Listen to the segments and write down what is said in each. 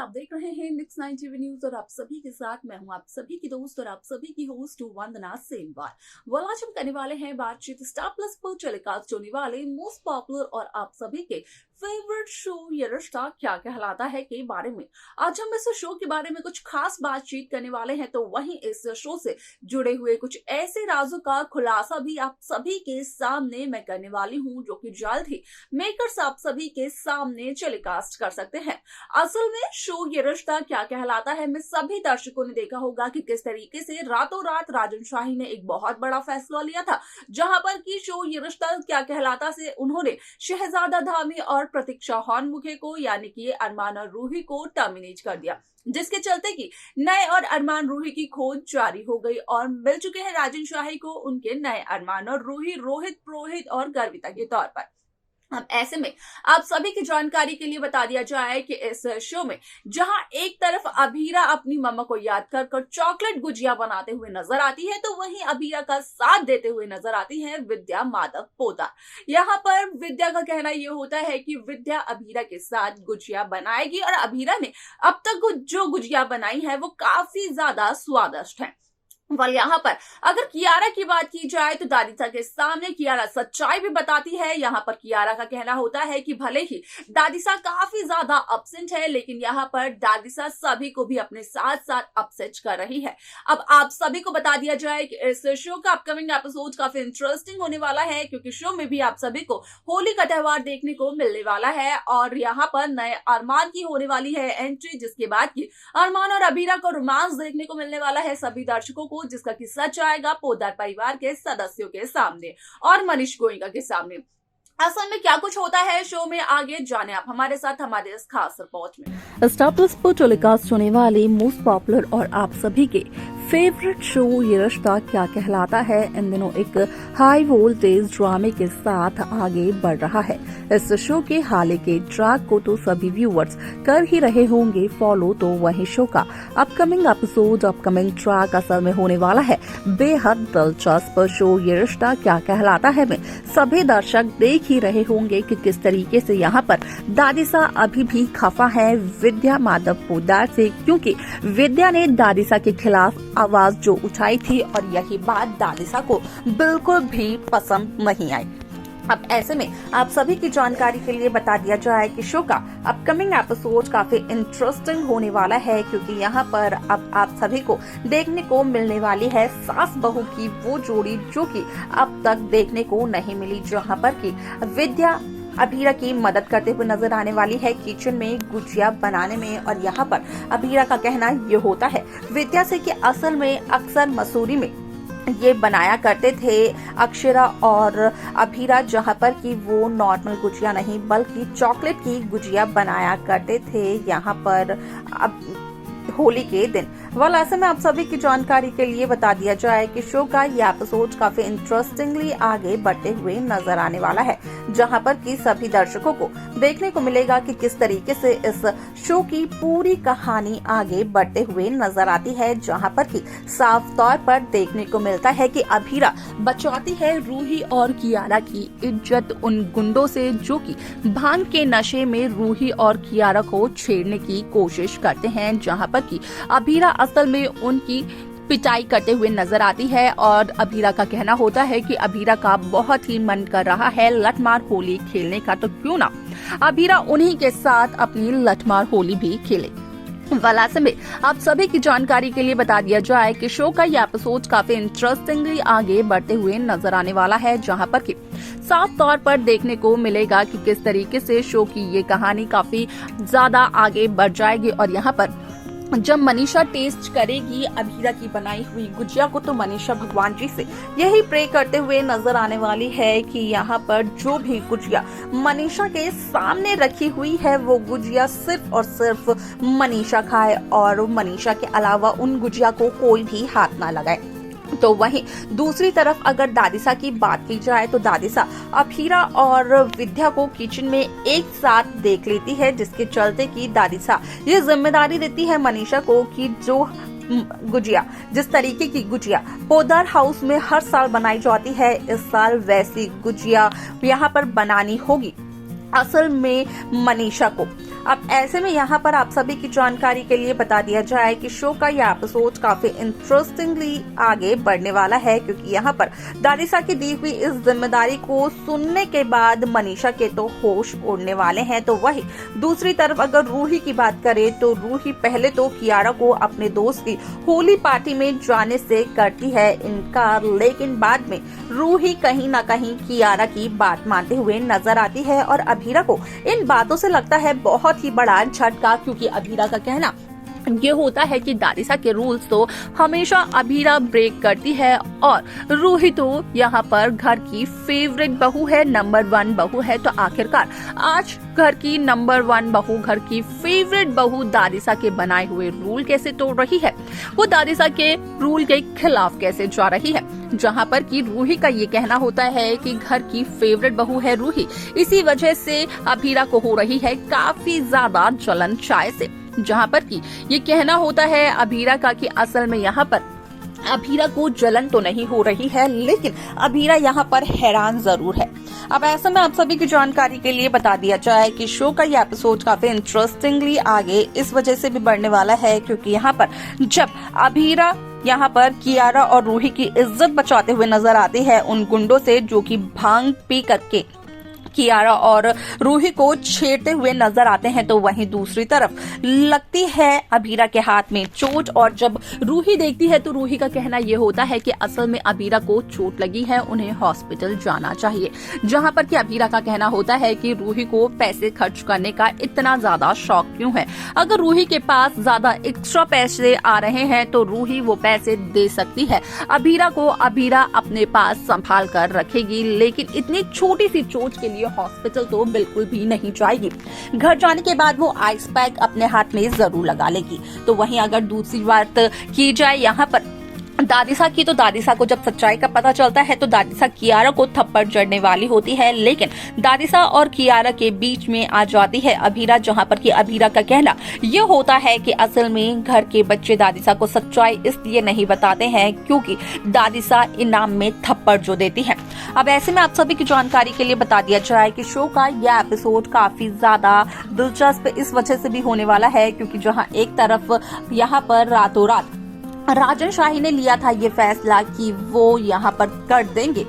आप देख रहे हैं नेक्स्ट 9 टीवी न्यूज और आप सभी के साथ मैं हूं आप सभी की दोस्त और आप सभी की होस्ट वंदना सेनवाल। well, आज हम करने वाले हैं बातचीत स्टार प्लस पर टेलीकास्ट होने वाले मोस्ट पॉपुलर और आप सभी के फेवरेट शो ये रिश्ता क्या कहलाता है के बारे में। आज हम इस शो के बारे में कुछ खास बातचीत करने वाले हैं, तो वहीं इस शो से जुड़े हुए कुछ ऐसे राजों का खुलासा भी आप सभी के सामने मैं करने वाली हूं, जो कि जल्द ही मेकर्स आप सभी के सामने टेलीकास्ट कर सकते हैं। असल में शो ये रिश्ता क्या कहलाता है में सभी दर्शकों ने देखा होगा कि किस तरीके से रातों रात राजन शाही ने एक बहुत बड़ा फैसला लिया था, जहां पर की शो ये रिश्ता क्या कहलाता से उन्होंने शहजादा धामी और प्रतीक्षा हॉर्नमुखे को यानी कि अरमान और रूही को टर्मिनेट कर दिया, जिसके चलते कि नए और अरमान रूही की खोज जारी हो गई और मिल चुके हैं राजन शाही को उनके नए अरमान और रूही रोहित पुरोहित और गर्विता के तौर पर। अब ऐसे में आप सभी की जानकारी के लिए बता दिया जाए कि इस शो में जहां एक तरफ अभीरा अपनी मम्मा को याद कर चॉकलेट गुजिया बनाते हुए नजर आती है, तो वहीं अभीरा का साथ देते हुए नजर आती है विद्या माधव पोदार। यहाँ पर विद्या का कहना यह होता है कि विद्या अभीरा के साथ गुजिया बनाएगी और अभीरा ने अब तक जो गुजिया बनाई है वो काफी ज्यादा स्वादिष्ट है। यहाँ पर अगर कियारा की बात की जाए तो दादीसा के सामने कियारा सच्चाई भी बताती है। यहाँ पर कियारा का कहना होता है कि भले ही दादीसा काफी ज्यादा अपसेट है, लेकिन यहाँ पर दादीसा सभी को भी अपने साथ साथ अपसेट कर रही है। अब आप सभी को बता दिया जाए कि इस शो का अपकमिंग एपिसोड काफी इंटरेस्टिंग होने वाला है, क्योंकि शो में भी आप सभी को होली का त्योहार देखने को मिलने वाला है और यहाँ पर नए अरमान की होने वाली है एंट्री, जिसके बाद की अरमान और अभीरा को रोमांस देखने को मिलने वाला है सभी दर्शकों को, जिसका किस्सा जाएगा पोदार परिवार के सदस्यों के सामने और मनीष गोयनका के सामने। असल में क्या कुछ होता है शो में आगे जाने आप हमारे साथ हमारे इस खास रिपोर्ट में। स्टार प्लस पर टेलीकास्ट होने वाले मोस्ट पॉपुलर और आप सभी के फेवरेट शो ये रिश्ता क्या कहलाता है इन दिनों एक हाई वोल्टेज ड्रामे के साथ आगे बढ़ रहा है। इस शो के हाल के ट्रैक को तो सभी व्यूअर्स कर ही रहे होंगे फॉलो, तो वही शो का अपकमिंग एपिसोड अपकमिंग ट्रैक असल में होने वाला है बेहद दिलचस्प शो ये रिश्ता क्या कहलाता है में सभी दर्शक देख ही रहे होंगे कि किस तरीके से यहाँ पर दादीसा अभी भी खफा है विद्या माधव पोदार से, क्योंकि विद्या ने दादीसा के खिलाफ आवाज जो उठाई थी और यही बात दादीसा को बिल्कुल भी पसंद नहीं आई। अब ऐसे में आप सभी की जानकारी के लिए बता दिया जाए कि शो का अपकमिंग एपिसोड काफी इंटरेस्टिंग होने वाला है, क्योंकि यहाँ पर अब आप सभी को देखने को मिलने वाली है सास बहू की वो जोड़ी जो कि अब तक देखने को नहीं मिली, जहाँ पर की विद्या अभीरा की मदद करते हुए नजर आने वाली है किचन में गुजिया बनाने में। और यहाँ पर अभीरा का कहना ये होता है विद्या से कि असल में अक्सर मसूरी में ये बनाया करते थे अक्षरा और अभीरा, जहाँ पर कि वो नॉर्मल गुजिया नहीं बल्कि चॉकलेट की गुजिया बनाया करते थे यहाँ पर अब होली के दिन। ऐसे में आप सभी की जानकारी के लिए बता दिया जाए कि शो का ये एपिसोड काफी इंटरेस्टिंगली आगे बढ़ते हुए नजर आने वाला है, जहां पर कि सभी दर्शकों को देखने को मिलेगा कि किस तरीके से इस शो की पूरी कहानी आगे बढ़ते हुए नजर आती है, जहां पर कि साफ तौर पर देखने को मिलता है कि अभीरा बचाती है रूही और कियारा की इज्जत उन गुंडों से जो कि भांग के नशे में रूही और कियारा को छेड़ने की कोशिश करते हैं, जहां पर कि अभीरा असल में उनकी पिटाई करते हुए नजर आती है। और अभीरा का कहना होता है कि अभीरा का बहुत ही मन कर रहा है लठमार होली खेलने का, तो क्यों ना अभीरा उन्हीं के साथ अपनी लठमार होली भी खेले। ऐसे में आप सभी की जानकारी के लिए बता दिया जाए कि शो का ये एपिसोड काफी इंटरेस्टिंगली आगे बढ़ते हुए नजर आने वाला है, जहां पर कि साफ तौर पर देखने को मिलेगा कि किस तरीके से शो की ये कहानी काफी ज्यादा आगे बढ़ जाएगी। और यहाँ पर जब मनीषा टेस्ट करेगी अभीरा की बनाई हुई गुजिया को, तो मनीषा भगवान जी से यही प्रे करते हुए नजर आने वाली है कि यहाँ पर जो भी गुजिया मनीषा के सामने रखी हुई है वो गुजिया सिर्फ और सिर्फ मनीषा खाए और मनीषा के अलावा उन गुजिया को कोई भी हाथ ना लगाए। तो वहीं दूसरी तरफ अगर दादीसा की बात की जाए तो दादीसा अभीरा और विद्या को किचन में एक साथ देख लेती है, जिसके चलते कि दादीसा ये जिम्मेदारी देती है मनीषा को कि जो गुजिया जिस तरीके की गुजिया पोदार हाउस में हर साल बनाई जाती है, इस साल वैसी गुजिया यहाँ पर बनानी होगी। असल में मनीषा को अब ऐसे में यहाँ पर आप सभी की जानकारी के लिए बता दिया जाए कि शो का यह एपिसोड काफी इंटरेस्टिंगली आगे बढ़ने वाला है, क्योंकि यहाँ पर दानिशा की दी हुई इस जिम्मेदारी को सुनने के बाद मनीषा के तो होश उड़ने वाले हैं। तो वही दूसरी तरफ अगर रूही की बात करें तो रूही पहले तो कियारा को अपने दोस्त की होली पार्टी में जाने से करती है इनकार, लेकिन बाद में रूही कहीं ना कहीं कियारा की बात मानते हुए नजर आती है और अभीरा को इन बातों से लगता है बहुत ही बड़ा झटका, क्योंकि अभीरा का कहना ये होता है कि दानिशा के रूल्स तो हमेशा अभीरा ब्रेक करती है और रूही तो यहाँ पर घर की फेवरेट बहू है, नंबर 1 बहू है। तो आखिरकार आज घर की नंबर 1 बहू, घर की फेवरेट बहू दानिशा के बनाए हुए रूल कैसे तोड़ रही है, वो दानिशा के रूल के खिलाफ कैसे जा रही है, जहाँ पर कि रूही का ये कहना होता है कि घर की फेवरेट बहू है रूही, इसी वजह से अभीरा को हो रही है काफी ज्यादा जलन चाय से, जहाँ पर कि ये कहना होता है अभीरा का कि असल में यहाँ पर अभीरा को जलन तो नहीं हो रही है, लेकिन अभीरा यहाँ पर हैरान जरूर है। अब ऐसे में आप सभी की जानकारी के लिए बता दिया जाए कि शो का ये एपिसोड काफी इंटरेस्टिंगली आगे इस वजह से भी बढ़ने वाला है, क्योंकि यहाँ पर जब अभीरा यहाँ पर कियारा और रूही की इज्जत बचाते हुए नजर आते हैं उन गुंडों से जो कि भांग पी करके कियारा और रूही को छेड़ते हुए नजर आते हैं, तो वहीं दूसरी तरफ लगती है अभीरा के हाथ में चोट, और जब रूही देखती है तो रूही का कहना ये होता है कि असल में अभीरा को चोट लगी है, उन्हें हॉस्पिटल जाना चाहिए, जहां पर कि अभीरा का कहना होता है कि रूही को पैसे खर्च करने का इतना ज्यादा शौक क्यों है, अगर रूही के पास ज्यादा एक्स्ट्रा पैसे आ रहे हैं तो रूही वो पैसे दे सकती है अभीरा को, अभीरा अपने पास संभाल कर रखेगी, लेकिन इतनी छोटी सी चोट के लिए हॉस्पिटल तो बिल्कुल भी नहीं जाएगी। घर जाने के बाद वो आइस पैक अपने हाथ में जरूर लगा लेगी। तो वहीं अगर दूसरी बात की जाए यहाँ पर दानिशा की, तो दानिशा को जब सच्चाई का पता चलता है तो दानिशा कियारा को थप्पड़ जड़ने वाली होती है, लेकिन दानिशा और कियारा के बीच में आ जाती है अभीरा, जहां पर कि अभीरा का कहना ये होता है कि असल में घर के बच्चे दानिशा को सच्चाई इसलिए नहीं बताते हैं क्योंकि दानिशा इनाम में थप्पड़ जो देती है। अब ऐसे में आप सभी की जानकारी के लिए बता दिया जाए कि शो का यह एपिसोड काफी ज्यादा दिलचस्प इस वजह से भी होने वाला है, क्योंकि जहां एक तरफ यहाँ पर रातों रात राजन शाही ने लिया था ये फैसला कि वो यहाँ पर कर देंगे,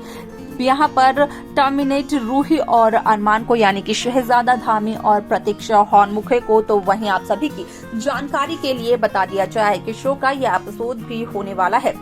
यहाँ पर टर्मिनेट रूही और अरमान को, यानी कि शहजादा धामी और प्रतीक्षा हॉर्नमुखे को। तो वहीं आप सभी की जानकारी के लिए बता दिया जाए कि शो का यह एपिसोड भी होने वाला है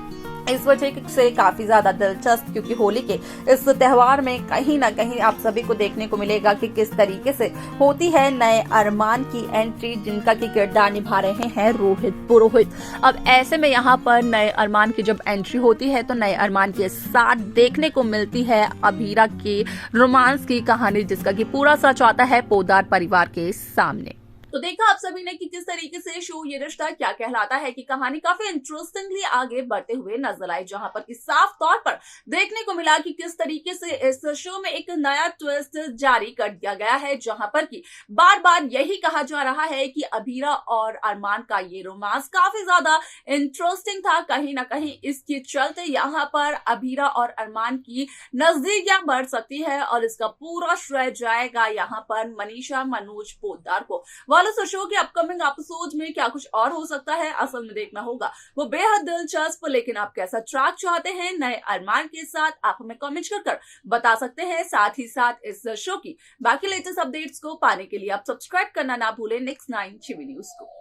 इस वजह से काफी ज्यादा दिलचस्प, क्योंकि होली के इस त्योहार में कहीं ना कहीं आप सभी को देखने को मिलेगा कि किस तरीके से होती है नए अरमान की एंट्री, जिनका की किरदार निभा रहे हैं रोहित पुरोहित। अब ऐसे में यहाँ पर नए अरमान की जब एंट्री होती है तो नए अरमान के साथ देखने को मिलती है अभीरा की रोमांस की कहानी, जिसका कि पूरा सच आता है पोद्दार परिवार के सामने। तो देखा आप सभी ने कि किस तरीके से शो ये रिश्ता क्या कहलाता है की कहानी काफी इंटरेस्टिंगली आगे बढ़ते हुए नजर आई, जहां पर कि साफ तौर पर देखने को मिला कि किस तरीके से इस शो में एक नया ट्विस्ट जारी कर दिया गया है, जहां पर कि बार बार यही कहा जा रहा है कि अभीरा और अरमान का ये रोमांस काफी ज्यादा इंटरेस्टिंग था। कहीं ना कहीं इसके चलते यहाँ पर अभीरा और अरमान की नजदीकियां बढ़ सकती है और इसका पूरा श्रेय जाएगा यहाँ पर मनीषा मनोज पोद्दार को। शो के अपकमिंग एपिसोड में क्या कुछ और हो सकता है असल में देखना होगा, वो बेहद दिलचस्प। लेकिन आप कैसा ट्रैक चाहते हैं नए अरमान के साथ, आप हमें कमेंट कर बता सकते हैं। साथ ही साथ इस शो की बाकी लेटेस्ट अपडेट्स को पाने के लिए आप सब्सक्राइब करना ना भूलें नेक्स्ट 9 टीवी न्यूज को।